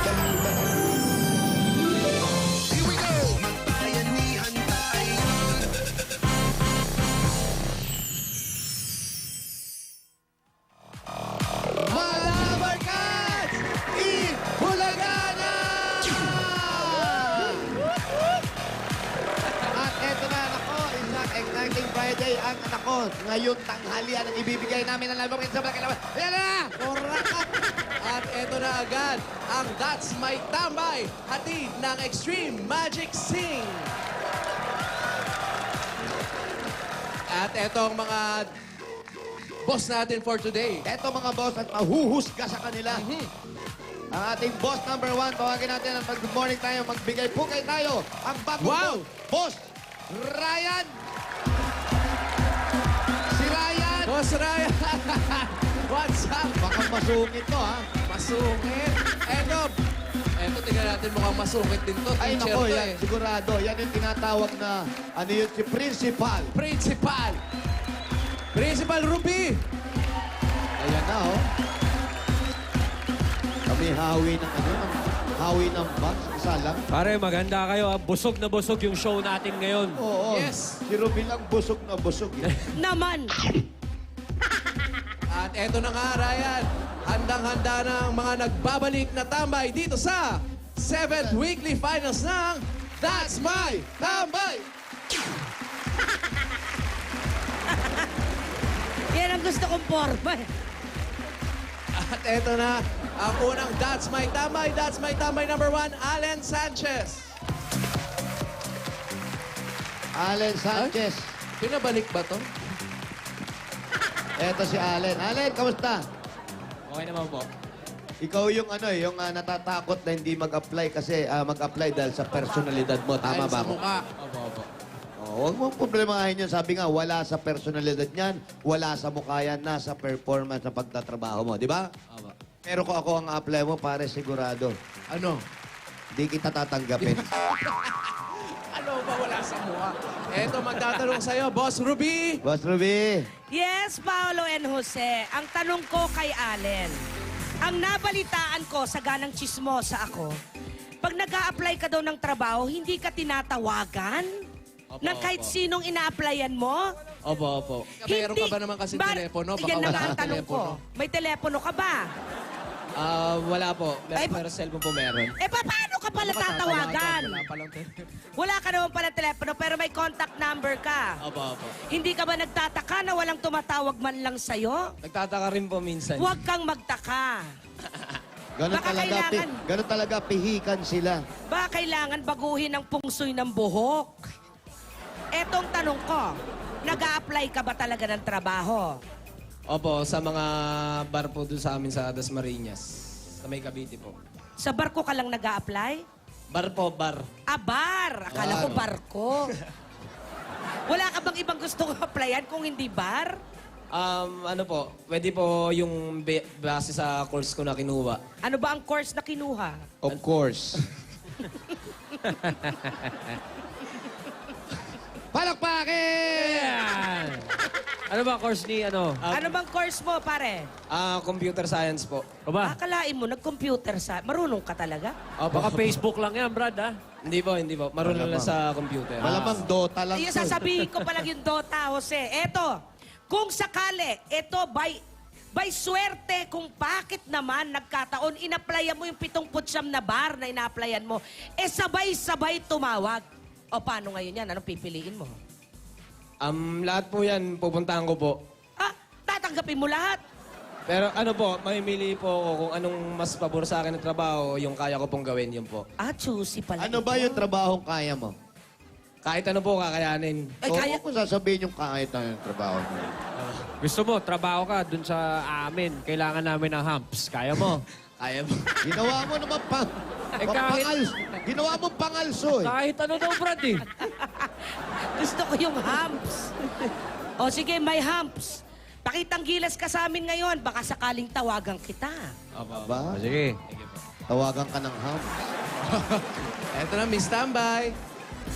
Here we go! Magbayanihan tayo. Malabarkad! Ihulagana! At eto na, nako, isang exciting Friday ang anak ko. Ngayon tanghalian ang ibibigay namin ng Malabarkad sa mga kalaban. Ayan na! Korakat! At eto na agad ang That's My Tambay, hatid ng Extreme Magic Sing. At eto ang mga boss natin for today. Eto mga boss at mahuhusga sa kanila. Ang ating boss number 1, tawagin natin ang good morning tayo, magbigay pugay tayo. Ang bagong Wow! boss, Ryan! Si Ryan! Boss Ryan! What's up? Baka masungit to, ha? Masungit. Eto, tingnan natin mukhang masungit din to. Ay, Teacher nako, to yan, eh. sigurado. Yan yung tinatawag na, ano yun, si Principal. Principal! Principal Ruby! Ayan na, oh. Kami hawi ng, ano, hawi ng box, isa lang. Pare, maganda kayo. Busog na busog yung show natin ngayon. Oo, Yes. si Ruby lang busog na busog. Eh. Naman. At eto na nga, Ryan. Handang-handa na ang mga nagbabalik na tambay dito sa 7th Weekly Finals ng That's My Tambay! Yan ang gusto kong forma. At eto na ang unang That's My Tambay. That's My Tambay number 1, Allen Sanchez. Allen Sanchez. Pinabalik ba to? Eto si Allen. Allen, kamusta? Okay naman po. Ikaw yung ano, yung natatakot na hindi mag-apply kasi mag-apply dahil sa personalidad mo. Tama Dahil ba sa ako? mukha. Huwag mong problemahin yun. Sabi nga, wala sa personalidad niyan, wala sa mukha yan, nasa performance na pagtatrabaho mo. Di ba? Pero kung ako ang apply mo, pare sigurado, Ano? di kita tatanggapin. Ano ba wala sa mukha? Eto, magtatanong sa'yo, Boss Ruby. Boss Ruby, Yes, Paolo and Jose. Ang tanong ko kay Allen. Ang nabalitaan ko sa ganang chismosa ako, pag nag-a-apply ka daw ng trabaho, hindi ka tinatawagan? Opo, Na kahit opo. sinong ina-applyan mo? Opo. Meron ka ba naman kasi telepono? Baka Yan na wala nga ang kang tanong telepono. ko. May telepono ka ba? Wala po. Ay, Pero cellphone po meron. Eh, paano ka pala tatawagan? Wala palang telepono. Wala ka naman pala telepono, pero may contact number ka. Opo. Hindi ka ba nagtataka na walang tumatawag man lang sa'yo? Nagtataka rin po minsan. Huwag kang magtaka. ganun Baka talaga, kailangan. ganun talaga pihikan sila. Ba kailangan baguhin ang pungsoy ng buhok? Etong tanong ko, nag-a-apply ka ba talaga ng trabaho? Opo, sa mga bar po doon sa amin sa Dasmariñas. Sa may Cavite po. Sa barko ka lang nag-a-apply? Bar po, bar. Bar! Akala ko barko. Wala ka bang ibang gustong applyan kung hindi bar? Ano po, pwede po yung base sa course ko na kinuha. Ano ba ang course na kinuha? Of course. Palakpakin! Yan! Ano ba course ni ano? Ano bang course mo, pare? Computer science po. Aba, Akalain mo, nag-computer sa... Marunong ka talaga? baka Facebook lang yan, Brad, ha? Hindi po. Marunong lang Malamang. sa computer. Malamang Dota lang. Yung to. sasabihin ko palang yung Dota, Jose. Eto, kung sakali, eto by swerte kung bakit naman nagkataon, in-applyan mo yung 79 na bar na ina-applyan mo, eh sabay-sabay tumawag. O paano ngayon yan? Anong pipiliin mo? Lahat po yan, pupuntahan ko po. Ah, tatanggapin mo lahat. Pero ano po, mamimili po ako kung anong mas pabor sa akin na trabaho, yung kaya ko pong gawin, yun po. Ah, choosy pala. Ano ba ito. yung trabahong kaya mo? Kahit ano po, kakayanin. Ay, O, kaya... kung sasabihin yung kahit ano yung trabaho mo. Gusto mo, trabaho ka dun sa amin. Kailangan namin ng humps. Kaya mo? Kaya mo. Ginawa mo naman Eh, kahit- Ginawa mo pangalso eh. Kahit ano daw, Brad, eh. Gusto ko yung humps. O sige, may humps. Pakitang gilas ka sa amin ngayon. Baka sakaling tawagan kita. Ba? Sige. Tawagan ka ng ham. Eto na, Miss Tambay.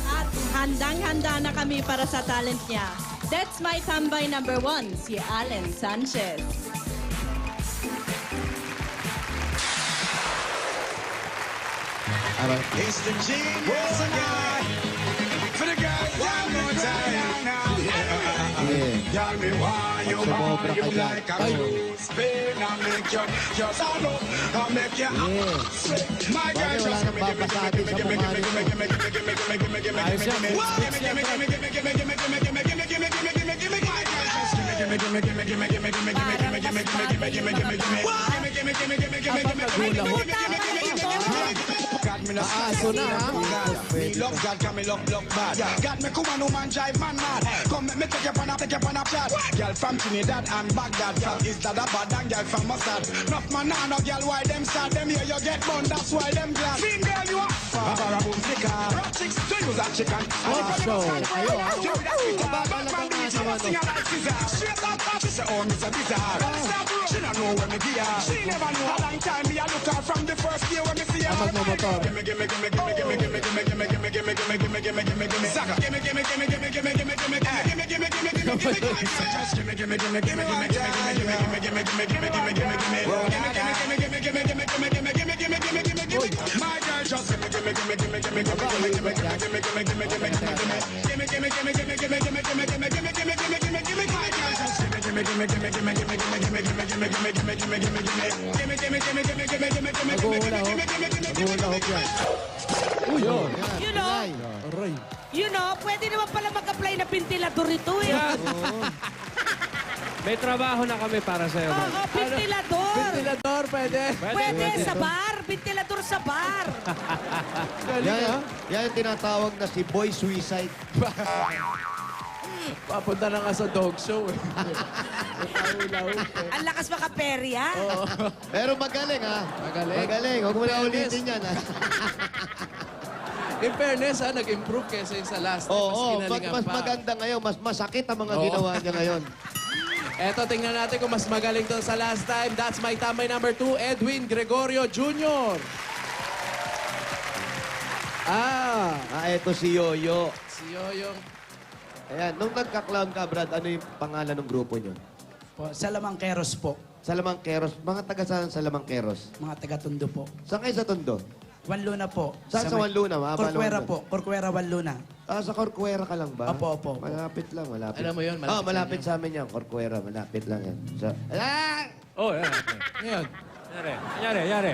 At handang-handa na kami para sa talent niya. That's my tambay number 1, si Allen Sanchez. It's the genius and I. For the girls, one more time. Yeah. Girl, me want you, Sumobra want you ka dyan. like a cruise pain. I make you just all up. I make you sweat. My girl, Bakit wala just nang babasahin sa mukha Aso na, ha? Me love God, can me love bad. God me come on, man drive man mad. Come make me take you on a chat. Girl from Trinidad and Baghdad, from Isla da Bad and girl from Mossad. Enough man nah no girl why them sad. Them here you get bun, that's why them glad. Same girl you are. Barbara boom sticker. Rock chicks, to use a chicken. So, ayo, ha? Straight up, she say, oh, Mr. Bizarre. She don't know when me gear. She never know a long time me I look her from the first year when me see her. Magmamotor. You know, pwede naman pala mag-apply na ventilador ito eh. May trabaho na kami para sa'yo. Oo, Brad. ventilador. Ventilador, pwede. Pwede sa bar. Ventilador sa bar. Galing, ha? Yan yung tinatawag na si boy suicide. Papunta na nga sa dog show, eh. Ang lakas makaperya. Pero magaling, ha? Magaling. Magaling. Huwag mo na Fairness. ulitin yan, ha? In fairness, ha, nag-improve kaysa yung sa last. Oo, Mas kinalingan mas pa. maganda ngayon. Mas masakit ang mga Oo. ginawa niya ngayon. Eto, tingnan natin kung mas magaling to sa last time. That's my tambay number 2, Edwin Gregorio Jr. Eto si Yoyo. Si Yoyong. Ayan, nung nagka-clown ka, Brad, ano yung pangalan ng grupo niyo? Po, Salamangkeros po. Salamangkeros. Mga taga saan Salamangkeros? Mga taga-Tondo po. Saan kayo sa Tondo? Wanluna po. Saan sa Wanluna? Corcuera po. Corcuera, Wanluna. Sa Corcuera ka lang ba? Opo, opo. Malapit lang, malapit. Alam mo yun, malapit malapit sa sa amin yan. Corcuera, malapit lang yan. Oh, yan. Ngayon. Yari.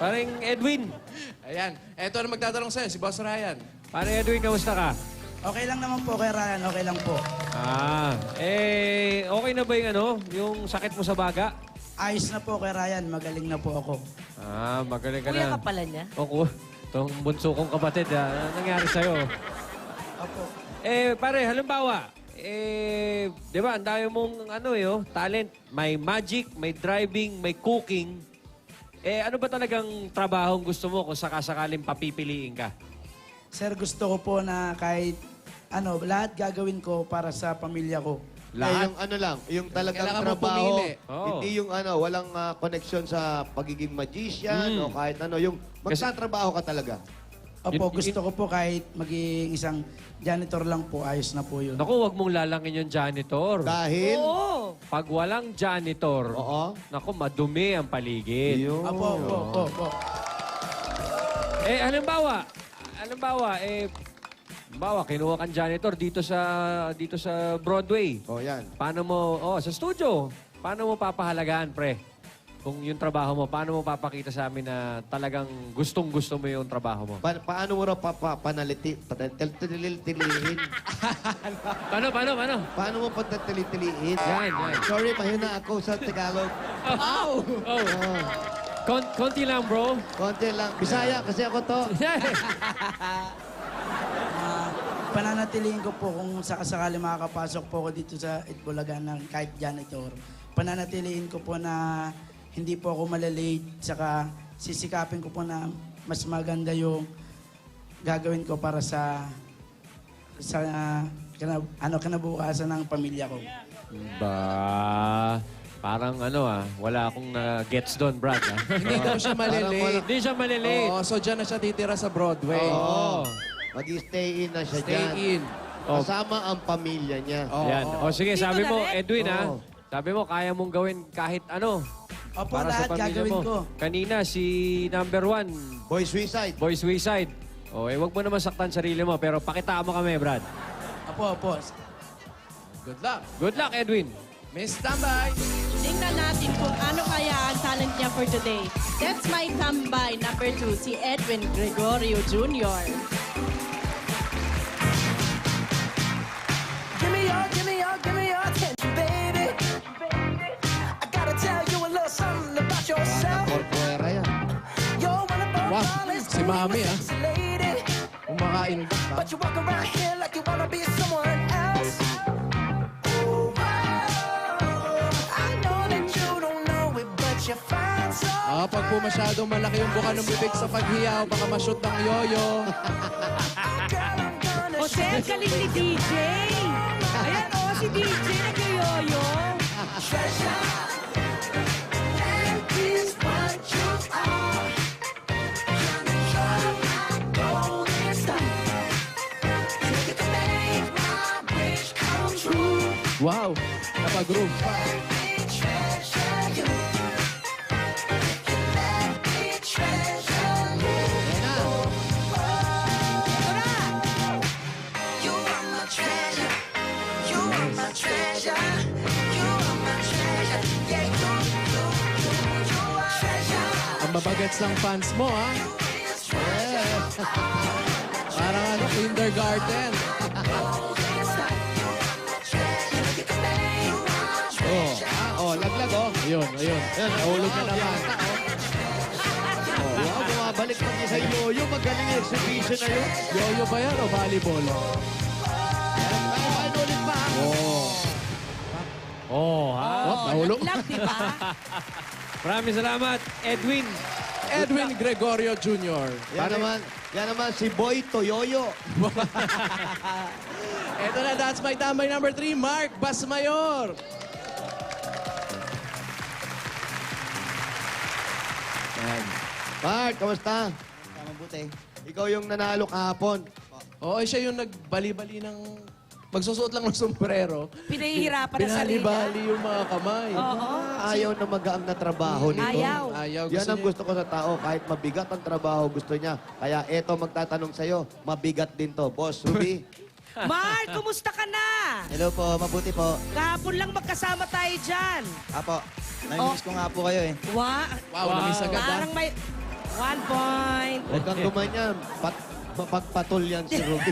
Parang Edwin. Ayan. Eto na magtatanong sa'yo, si Boss Ryan. Parang Edwin, kamusta ka? Okay lang naman po, Kuya Ryan. Okay lang po. Okay na ba yung sakit mo sa baga? Ayos na po, Kuya Ryan. Magaling na po ako. Magaling ka Kuya na. ka pala niya. Oo, itong bunso kong kapatid, ano nangyari sa'yo? Opo. Pare, halimbawa, di ba, ang dami mong talent. May magic, may driving, may cooking. Ano ba talagang trabahong gusto mo kung sakasakaling papipiliin ka? Sir, gusto ko po na kahit lahat gagawin ko para sa pamilya ko. Yung yung talagang Kailangan mo trabaho. pumili. Oo. Hindi yung walang connection sa pagiging magician o kahit yung magtatrabaho ka talaga. Opo, gusto ko po kahit maging isang janitor lang po, ayos na po yun. Naku, wag mong lalangin yung janitor. Dahil, Oo. Pag walang janitor, oo, naku, madumi ang paligid. yun. Opo. Halimbawa, kinuha kang janitor dito sa Broadway. Yan. Paano mo, sa studio, paano mo papahalagaan, pre? Kung yung trabaho mo, paano mo papakita sa amin na talagang gustong-gusto mo yung trabaho mo? Paano mo raw panalitilihin? Paano? Paano mo panatili-tilihin? Yan. Sorry, mahina ako sa Tagalog. Oh. Konti lang, bro. Konti lang. Bisaya kasi ako to. Pananatilihin ko po kung sakasakali makakapasok po ako dito sa Itbulaga ng kahit janitor. Pananatilihin ko po na hindi po ako malalate, saka sisikapin ko po na mas maganda yung gagawin ko para sa kinabukasan ng pamilya ko. Parang wala akong na-gets doon, Brad. Hindi daw siya malilate. Hindi siya malilate. Oo, so dyan na siya titira sa Broadway. Oo. Mag-stay in na siya Stay dyan. in. Kasama ang pamilya niya. Oo. Yan. Sige, Dito sabi na mo, rin? Edwin, Oo. Sabi mo, kaya mong gawin kahit ano. Opo, para lahat sa pamilya gagawin mo. ko. Kanina, si number 1, Boy Suicide. Boy Suicide. O, wag mo naman saktan sarili mo, pero pakitaan mo kami, Brad. Opo. Good luck. Good luck, Edwin. Miss Tambay. Tingnan natin kung ano kaya ang talent niya for today. That's my tambay number 2, si Edwin Gregorio Jr. Give me your attention, baby. I gotta tell you a little something about yourself. Corpoera yan. You're one of those Wow, darling, si Mami, sweet, ah. sexy lady. Kumakain ka. But you walk around here like you wanna be someone else. Ooh, I know that you don't know it, but you find so. Pag po masyadong malaki yung buka ng bibig sa paghiyaw, baka ma-shoot ng yoyo. Girl, I'm gonna Jose, ang galing ni DJ. Ayan, si DJ nag-yoyo. treasure. That is what you are. You're my golden star. You can make my wish come true. Wow, napag-groove pa. Let me treasure you. You let me treasure you. You are my treasure. You are my treasure. You are my treasure. Yeah, you are treasure. Ang babagets ng fans mo, ha? Parang ano, kindergarten. Laglag, oh. Ayun. Nahulog na naman. Wow, bumabalik pag isa yoyo. Magaling yung exhibition na yun. Yoyo ba yan o volleyball? Ano ulit pa? Oh, ha? Nahulog. Love, di ba? Maraming salamat, Edwin. Edwin Gregorio Jr. Yan naman si Boy Toyoyo. Ito na, that's my tambay number 3, Mark Basmayor. Yan. Mark, kamusta? Mabuti. Ikaw yung nanalo kahapon. Oo, siya yung nagbali-bali ng... Magsusuot lang ng sombrero. Pinahihirapan na sarili. Binali-bali yung mga kamay. Oo. Ayaw na magaang na trabaho nito. Ayaw. Yan ang gusto ko sa tao. Kahit mabigat ang trabaho, gusto niya. Kaya eto magtatanong sa'yo, mabigat din to. Boss, Ruby. Mark, kumusta ka na? Hello po, mabuti po. Kahapon lang magkasama tayo dyan. Apo, namimiss ko nga po kayo eh. Wow. Wow, namiss agad, ha? Parang may 1 point. Huwag kang gumanyan. Mapagpatol yan si Ruby.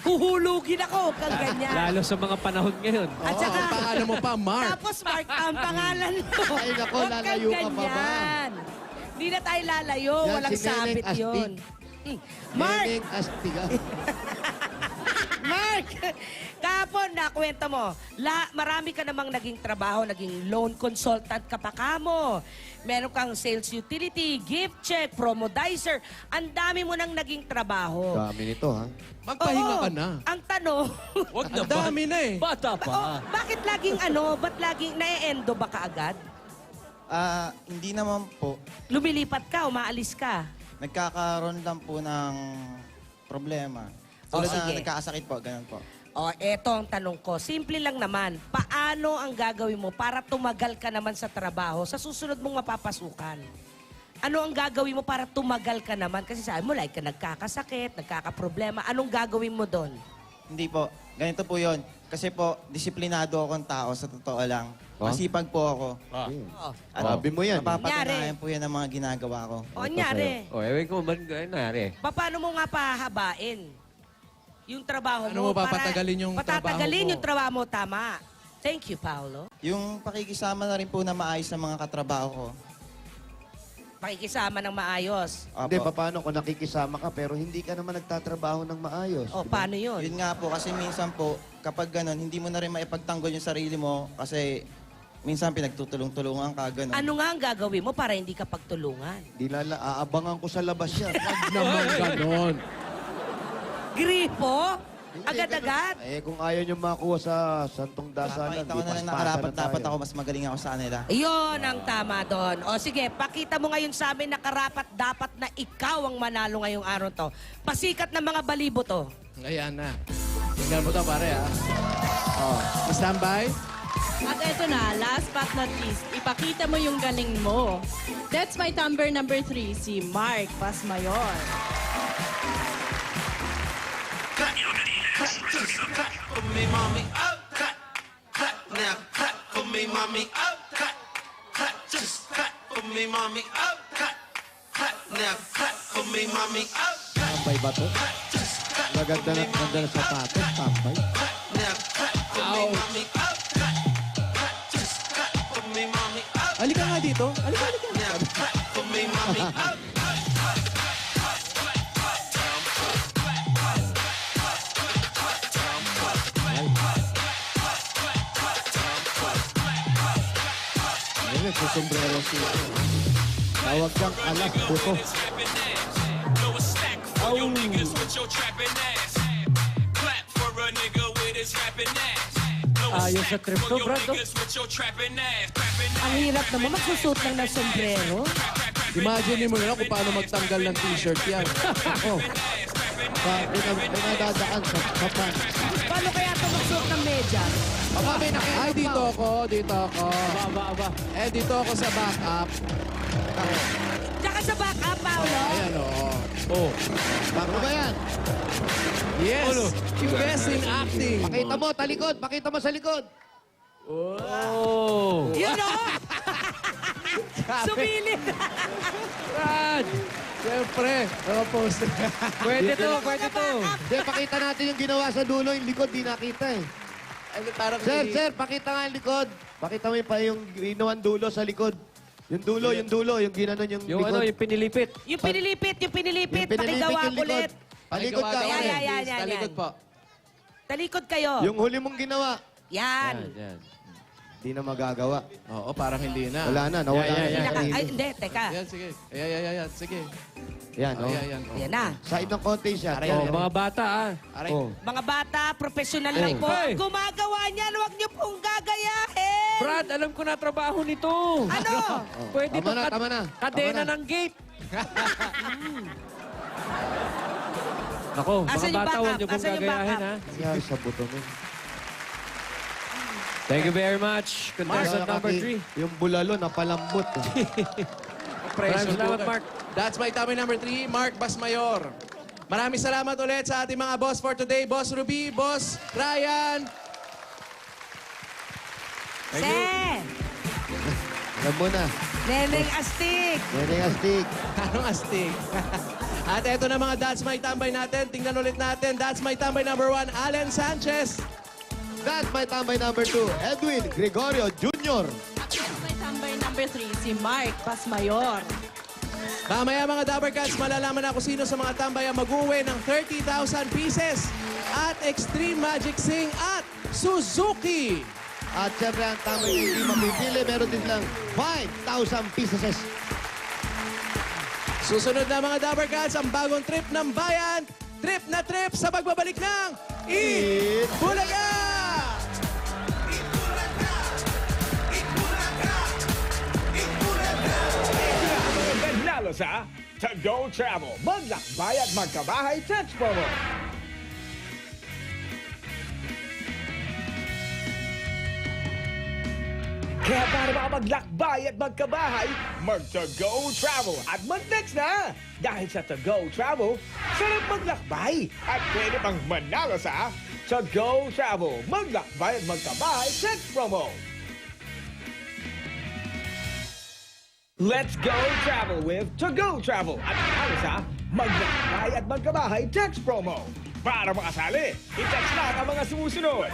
Huhulugin ako kang ganyan. Lalo sa mga panahon ngayon. At Oo, saka, ang pangalan mo pa, Mark. tapos Mark, ang pangalan mo. Ay, nako, Huwag kang lalayo ka pa ba? ganyan. Hindi na tayo lalayo. Yan, Walang si Neneng sabit Astig. yun. Mark, Neneng Astiga. Mark, kahapon nakwento mo, marami ka namang naging trabaho, naging loan consultant ka pa kamo. Meron kang sales utility, gift check, promodizer. Ang dami mo nang naging trabaho. Dami nito, ha? Magpahinga Oo, ka na. Ang tanong, Ang dami na eh. Bata bakit laging ba't laging na-endo ba kaagad? Hindi naman po. Lumilipat ka, umaalis ka. Nagkakaroon lang po ng problema. Tulad na sige. nagkakasakit po, ganun po. O, eto ang tanong ko. Simple lang naman. Paano ang gagawin mo para tumagal ka naman sa trabaho sa susunod mong mapapasukan? Ano ang gagawin mo para tumagal ka naman? Kasi sabi mo, like ka nagkakasakit, nagkakaproblema. Anong gagawin mo doon? Hindi po. Ganito po yon. Kasi po, disiplinado akong tao sa totoo lang. Ah? Masipag po ako. Oh. At Sabi mo yan. Mapapatunayan po yan ng mga ginagawa ko. O, anyari. O, ewan ko ba nangyari? Paano mo nga pahabain yung trabaho Ano mo, para papatagalin yung patatagalin trabaho mo? yung trabaho mo, tama. Thank you, Paolo. Yung pakikisama na rin po na maayos ng mga katrabaho ko. Pakikisama ng maayos. Opo. Hindi, paano kung nakikisama ka pero hindi ka naman nagtatrabaho ng maayos? O, paano yun? Yun nga po, kasi minsan po, kapag ganun, hindi mo na rin maipagtanggol yung sarili mo kasi minsan pinagtutulong-tulungan ka, ganun. Ano nga ang gagawin mo para hindi ka pagtulungan? Di aabangan ko sa labas yan. Naman ganon. Gripo? Agad-agad? Kung ayaw nyo makuha sa Santong Dasalan, Papakita ko na lang na karapat-dapat ako, mas magaling ako sa kanila. Iyon ang tama doon. O sige, pakita mo ngayon sa amin na karapat-dapat na ikaw ang manalo ngayong araw to. Pasikat ng mga balibo to. Ayan na. Tingnan mo to, pare, ha? Oh. Standby. At eto na, last but not least, ipakita mo yung galing mo. That's my number 3, si Mark Pasmayor. Tambay ba to? Maganda na sapatos, tambay. Halika nga dito. Halika. Ayun, susombrero siya. Tawag siyang alas, puto. Ayos sa trip to, Brad. no? Ang hirap naman magsusuot lang ng sombrero. Imagine mo na lang kung paano magtanggal ng t-shirt yan. Oh. Pinadadaan sa pan. Paano kaya ito magsuot ng medyas? Ay, dito ako. Aba. Eh, dito ako sa backup. Tsaka sa backup, Paolo. Ayan, oh. Ano ba yan? Yes. Best in acting. Pakita mo, talikod. Pakita mo sa likod. Oh! Yun o! Sumilip! Brad! Siyempre. Post. Pwede to. Hindi, pakita natin yung ginawa sa dulo. Yung likod, di nakita eh. Parang Sir, pakita nga yung likod. Pakita mo yung ginawan dulo sa likod. Yung dulo, yung ginanon yung Yung likod. yung pinilipit. Yung pinilipit. Yung pinilipit Pakigawa yung likod. ulit. Palikod ka. Yan, ulit. yan, yan, yan. Talikod po. Talikod kayo. Yung huli mong ginawa, Yan. di na magagawa. Oo, parang hindi na. Wala na, nawala Yan, na. yan, Ay, hindi, teka. Ayan, sige. Ayan, sige. Yan, Oh, oh. ayan. Yan na. Side ng konti siya. Oh, mga bata, Aray. Oh. Mga bata, professional lang po. Hey. Gumagawa niyan, huwag niyo pong gagayahin. Brad, alam ko na trabaho nito. Ano? Pwede Tama to na, tama na. kadena Tama na. ng gate. Nako, mga Asan yung bata, backup? huwag niyo pong Asan yung gagayahin, backup? ha? Yan, sa buto mo. Thank you very much. Contestant number 3. Yung bulalo, napalambot. Maraming salamat, Mark. That's my tummy number 3, Mark Basmayor. Maraming salamat ulit sa ating mga boss for today. Boss Ruby, Boss Ryan. Se! Alam mo na. Neneng Astig! Neneng Astig. Anong astig? At eto na mga That's My Tambay natin. Tingnan ulit natin. That's My Tambay number 1, Allen Sanchez. That's my tambay number 2, Edwin Gregorio Jr. That's my tambay number 3, si Mark Pasmayor. Mamaya mga Dabber Cats, malalaman na kung sino sa mga tambay ang mag-uwi ng 30,000 pieces at Extreme Magic Sing at Suzuki. At syempre, ang tambay na hindi mapipili, meron din lang 5,000 pieces. Susunod na mga Dabber Cats, ang bagong trip ng bayan. Trip na trip sa pagbabalik ng Eat Bulaga! Nanalo sa To Go Travel. Maglakbay at magkabahay text promo. Kaya para makapaglakbay at magkabahay, mag-To Go Travel at mag-text na! Dahil sa To Go Travel, sarap maglakbay at pwede pang manalo sa To Go Travel. Maglakbay at magkabahay text promo. Let's go travel with To Go Travel at manalo sa maglakbay at magkabahay text promo. Para makasali, i-text lang ang mga sumusunod.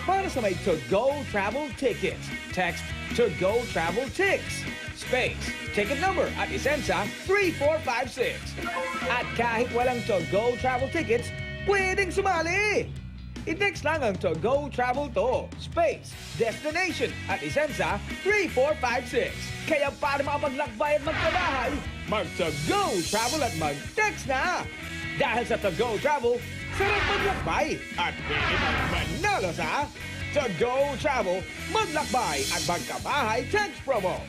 Para sa may To Go Travel tickets, text To Go Travel Ticks, space, ticket number at isend sa 3456. At kahit walang To Go Travel tickets, pwedeng sumali! I-text lang ang To Go Travel to, space, destination at isend sa 3456. Kaya para makapaglakbay at magkabahay, mag-To Go Travel at mag-text na! Dahil sa To Go Travel, sarap maglakbay at pwede pang manalo sa To Go Travel, maglakbay at magkabahay text promo.